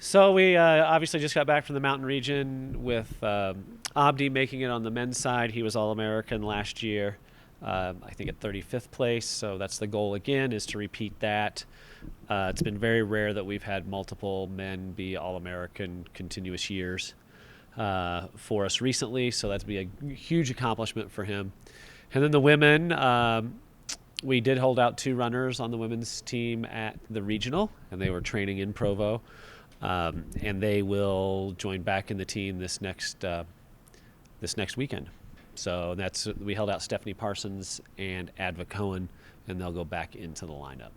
So we obviously just got back from the mountain region with Abdi making it on the men's side. He was All-American last year, I think at 35th place. So that's the goal again, is to repeat that. It's been very rare that we've had multiple men be All-American continuous years for us recently. So that'd be a huge accomplishment for him. And then the women, we did hold out two runners on the women's team at the regional, and they were training in Provo. And they will join back in the team this next weekend. So we held out Stephanie Parsons and Adva Cohen, and they'll go back into the lineup.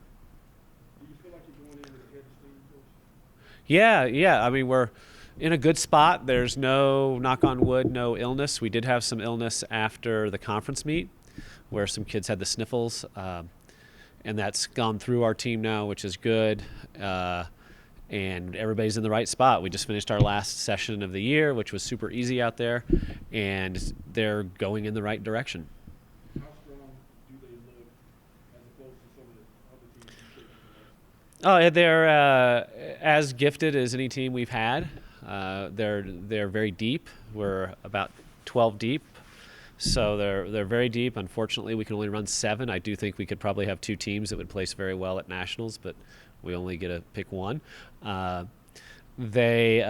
Do you feel like you're going in with a head of steam, Coach? Yeah. I mean, we're in a good spot. There's no, knock on wood, no illness. We did have some illness after the conference meet where some kids had the sniffles, and that's gone through our team now, which is good. And everybody's in the right spot. We just finished our last session of the year, which was super easy out there, and they're going in the right direction. How strong do they look as opposed to some of the other teams you've faced? Oh, they're as gifted as any team we've had. They're very deep. We're about 12 deep, so they're very deep. Unfortunately, we can only run 7. I do think we could probably have 2 teams that would place very well at nationals, but we only get to pick one. They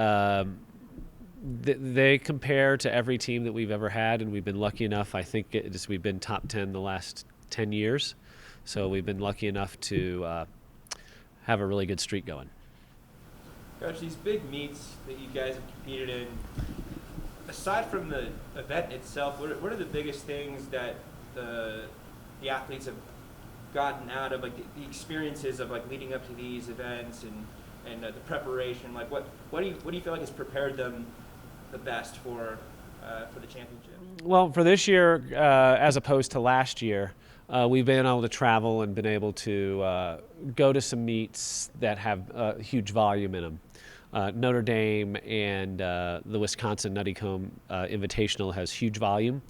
compare to every team that we've ever had, and we've been lucky enough. I think we've been top 10 the last 10 years, so we've been lucky enough to have a really good streak going. Coach, these big meets that you guys have competed in, aside from the event itself, what are the biggest things that the athletes have gotten out of, like the experiences of like leading up to these events and the preparation? Like what do you feel like has prepared them the best for the championship? Well, for this year, as opposed to last year, we've been able to travel and been able to go to some meets that have huge volume in them. Notre Dame and the Wisconsin Nuttycombe Invitational has huge volume,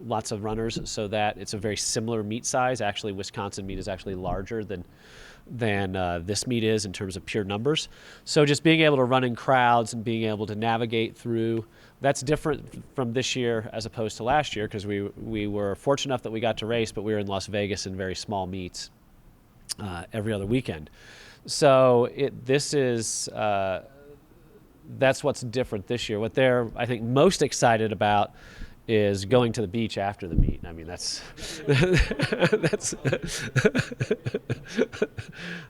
lots of runners, so that it's a very similar meet size. Actually, Wisconsin meet is actually larger than this meet is in terms of pure numbers. So just being able to run in crowds and being able to navigate through, that's different from this year as opposed to last year, because we were fortunate enough that we got to race, but we were in Las Vegas in very small meets every other weekend. So that's what's different this year. What they're, I think, most excited about is going to the beach after the meet. I mean, that's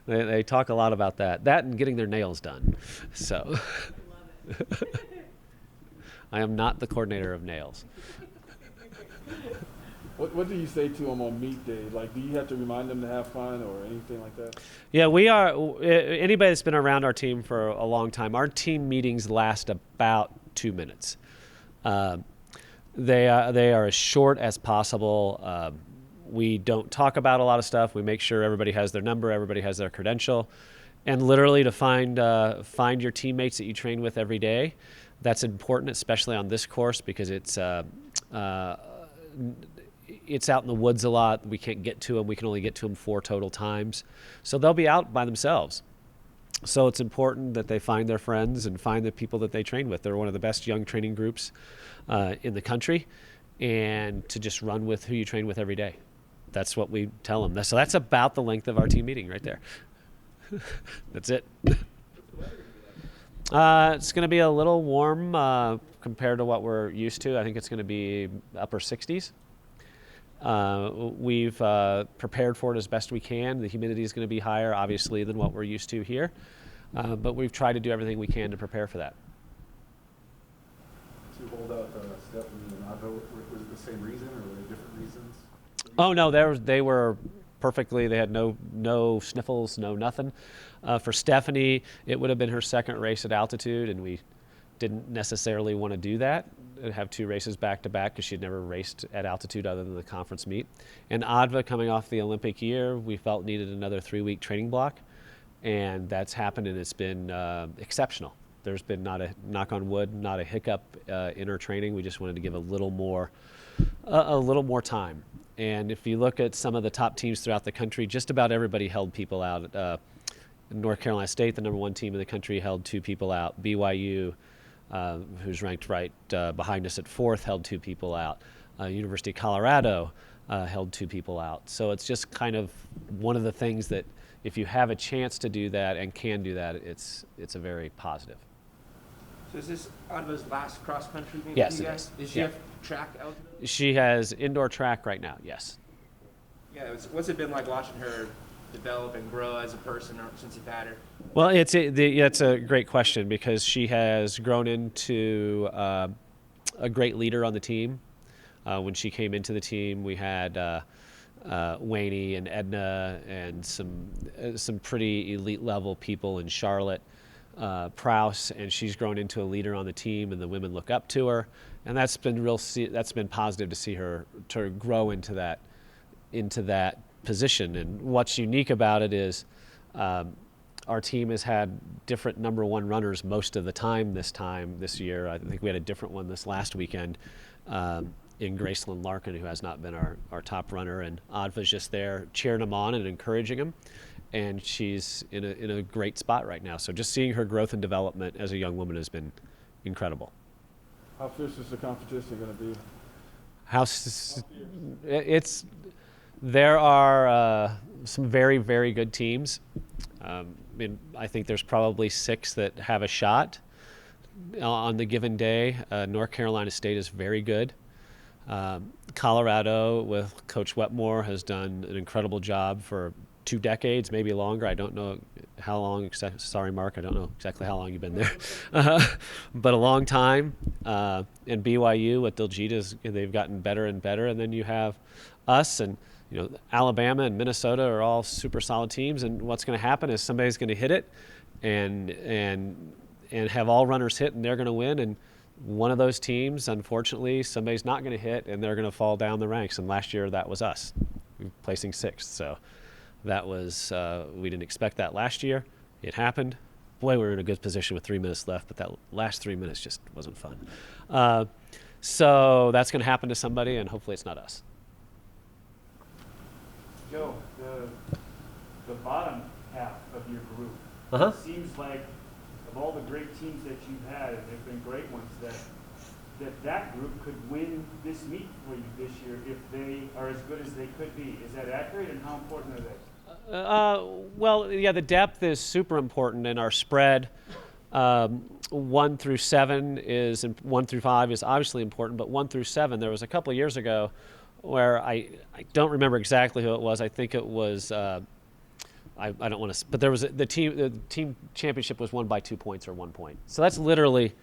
they talk a lot about that and getting their nails done. So I am not the coordinator of nails. What do you say to them on meet day? Like, do you have to remind them to have fun or anything like that? Yeah, we are. Anybody that's been around our team for a long time, our team meetings last about 2 minutes. They are as short as possible. We don't talk about a lot of stuff. We make sure everybody has their number, everybody has their credential, and literally to find your teammates that you train with every day. That's important, especially on this course, because it's out in the woods a lot. We can't get to them. We can only get to them 4 total times. So they'll be out by themselves. So it's important that they find their friends and find the people that they train with. They're one of the best young training groups in the country, and to just run with who you train with every day. That's what we tell them. So that's about the length of our team meeting right there. That's it. It's going to be a little warm compared to what we're used to. I think it's going to be upper 60s. We've prepared for it as best we can. The humidity is going to be higher, obviously, than what we're used to here. But we've tried to do everything we can to prepare for that. To hold out Stephanie and Adva, was it the same reason or were there different reasons? Oh, no, they were perfectly. They had no sniffles, no nothing. For Stephanie, it would have been her second race at altitude, and we didn't necessarily want to do that, have 2 races back to back, because she'd never raced at altitude other than the conference meet. And Adva, coming off the Olympic year, we felt needed another 3-week training block, and that's happened, and it's been exceptional. There's been not a, knock on wood, not a hiccup in her training. We just wanted to give a little more time. And if you look at some of the top teams throughout the country, just about everybody held people out North Carolina State, the number 1 team in the country, held 2 people out. BYU, who's ranked right behind us at 4th, held 2 people out. University of Colorado held 2 people out. So it's just kind of one of the things that if you have a chance to do that and can do that, it's a very positive. So is this Adva's last cross country meet Yes, for you it guys? is. Is she Yeah. have track eligibility? She has indoor track right now, yes. Yeah, what's it been like watching her develop and grow as a person since you've had her? Well, it's a great question because she has grown into a great leader on the team. When she came into the team, we had Wayne and Edna and some pretty elite level people in Charlotte, Prowse, and she's grown into a leader on the team, and the women look up to her, and that's been positive to see her to grow into that position. And what's unique about it is our team has had different number 1 runners most of the time this year. I think we had a different one this last weekend in Gracelyn Larkin, who has not been our top runner, and Adva's just there cheering him on and encouraging him, and she's in a great spot right now. So just seeing her growth and development as a young woman has been incredible. How fierce is the competition going to be? There are some very, very good teams. I think there's probably 6 that have a shot on the given day. North Carolina State is very good. Colorado with Coach Wetmore has done an incredible job for 2 decades, maybe longer. I don't know how long. Sorry, Mark, I don't know exactly how long you've been there, but a long time. And BYU with Diljeeta's, they've gotten better and better. And then you have us, and Alabama and Minnesota are all super solid teams. And what's going to happen is somebody's going to hit it, and have all runners hit, and they're going to win. And one of those teams, unfortunately, somebody's not going to hit, and they're going to fall down the ranks. And last year, that was us, placing 6th. So that was we didn't expect that last year. It happened. Boy, we were in a good position with 3 minutes left, but that last 3 minutes just wasn't fun. So that's going to happen to somebody, and hopefully it's not us. Joe, the bottom half of your group, Uh-huh. it seems like of all the great teams that you've had, and they've been great ones, that group could win this meet for you this year if they are as good as they could be. Is that accurate, and how important are they? Well, yeah, the depth is super important, and our spread 1 through 7 is 1 through 5 is obviously important, but 1 through 7, there was a couple of years ago where I don't remember exactly who it was. I think it was I don't want to, but there was the team championship was won by 2 points or 1 point. So that's literally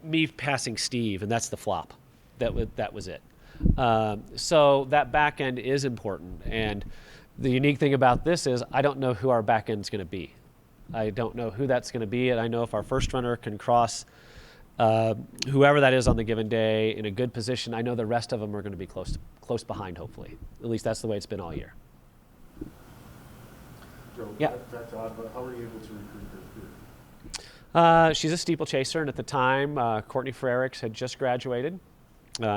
me passing Steve, and that's the flop. That was it. So that back end is important, and the unique thing about this is I don't know who our back end's going to be. I don't know who that's going to be, and I know if our first runner can cross whoever that is on the given day in a good position, I know the rest of them are going to be close behind, hopefully. At least that's the way it's been all year. Joe, Yeah. back to Adva, how were you able to recruit her here? She's a steeplechaser, and at the time, Courtney Frericks had just graduated.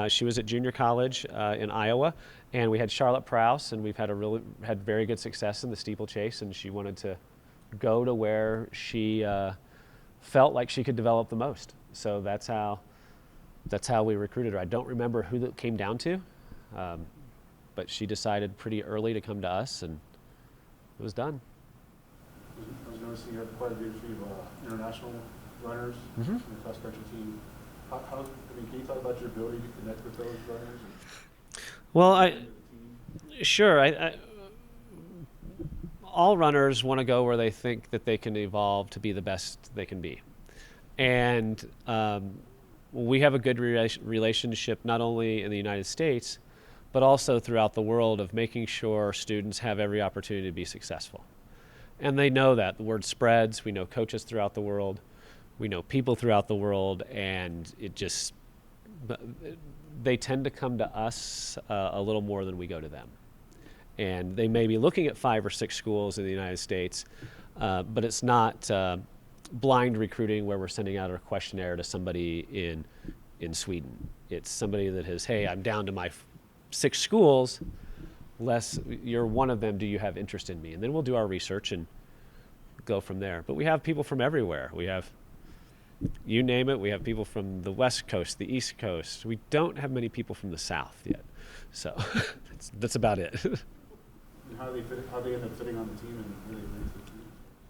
She was at junior college in Iowa, and we had Charlotte Prowse, and we've had very good success in the steeplechase, and she wanted to go to where she felt like she could develop the most. So that's how we recruited her. I don't remember who that came down to, but she decided pretty early to come to us, and it was done. I was noticing you have quite a bit of international runners Mhm. in the cross-country team. Can you talk about your ability to connect with those runners? Well, sure. All runners want to go where they think that they can evolve to be the best they can be. And we have a good relationship not only in the United States, but also throughout the world of making sure students have every opportunity to be successful. And they know that. The word spreads. We know coaches throughout the world. We know people throughout the world. And they tend to come to us a little more than we go to them. And they may be looking at 5 or 6 schools in the United States, but it's not blind recruiting where we're sending out a questionnaire to somebody in Sweden. It's somebody that has, hey, I'm down to my 6 schools, you're one of them, do you have interest in me? And then we'll do our research, and go from there. But we have people from everywhere. We have, you name it, we have people from the West Coast, the East Coast. We don't have many people from the South yet. So that's about it. And how they end up fitting on the team and really makes the team?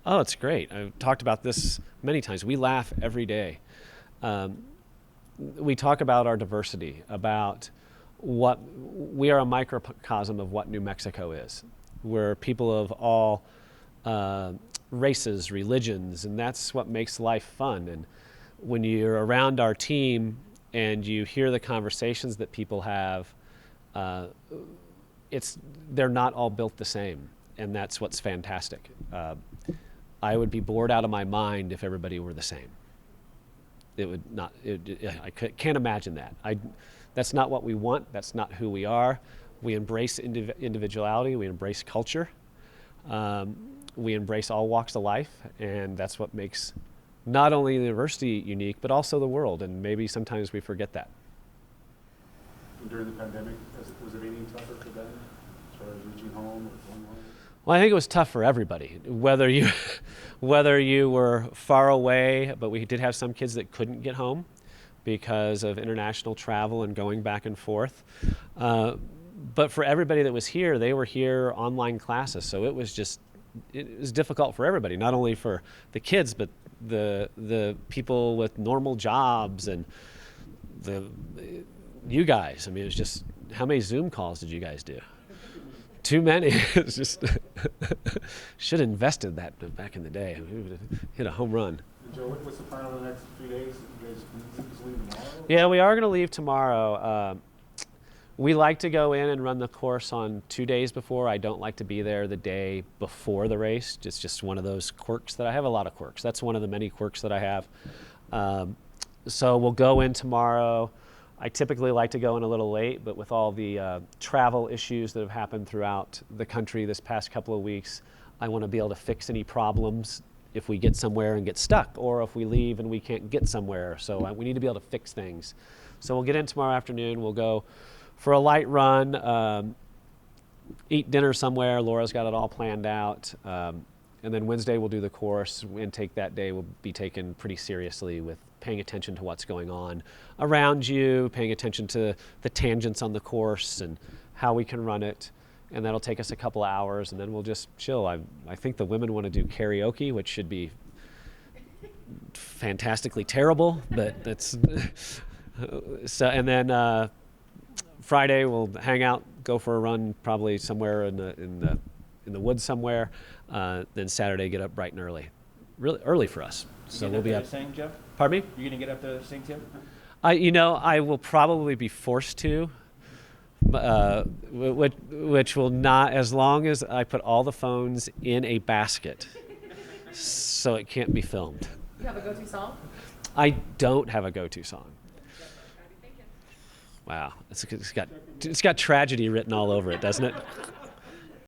Oh, it's great. I've talked about this many times. We laugh every day. We talk about our diversity, about what we are a microcosm of what New Mexico is. We're people of all races, religions, and that's what makes life fun. And when you're around our team and you hear the conversations that people have, they're not all built the same, and that's what's fantastic. I would be bored out of my mind if everybody were the same. It would not. Can't imagine that. That's not what we want. That's not who we are. We embrace individuality. We embrace culture. We embrace all walks of life, and that's what makes not only the university unique, but also the world. And maybe sometimes we forget that. And during the pandemic, was it anything tougher for them as far as reaching home or going home? Well, I think it was tough for everybody, whether you were far away, but we did have some kids that couldn't get home because of international travel and going back and forth. But for everybody that was here, they were here online classes, so it was difficult for everybody, not only for the kids, but the people with normal jobs and you guys. I mean, it was just, how many Zoom calls did you guys do? Too many. It's just should have invested that back in the day. We would have hit a home run. And Joe, what's the plan over the next few days? You guys just leave tomorrow? Yeah, we are going to leave tomorrow. We like to go in and run the course on 2 days before. I don't like to be there the day before the race. It's just one of those quirks that I have. A lot of quirks. That's one of the many quirks that I have. So we'll go in tomorrow. I typically like to go in a little late, but with all the travel issues that have happened throughout the country this past couple of weeks, I want to be able to fix any problems if we get somewhere and get stuck, or if we leave and we can't get somewhere. So we need to be able to fix things. So we'll get in tomorrow afternoon. We'll go for a light run, eat dinner somewhere. Laura's got it all planned out. And then Wednesday we'll do the course. Intake that day will be taken pretty seriously with paying attention to what's going on around you, paying attention to the tangents on the course and how we can run it. And that'll take us a couple of hours, and then we'll just chill. I think the women want to do karaoke, which should be fantastically terrible, but that's so. And then Friday we'll hang out, go for a run, probably somewhere in the woods somewhere. Then Saturday get up bright and early, really early for us. So we'll be up. Sing, Jeff? Pardon me? You gonna get up to sing, Tim? I will probably be forced to, which will not, as long as I put all the phones in a basket, so it can't be filmed. You have a go-to song? I don't have a go-to song. Wow, it's got tragedy written all over it, doesn't it?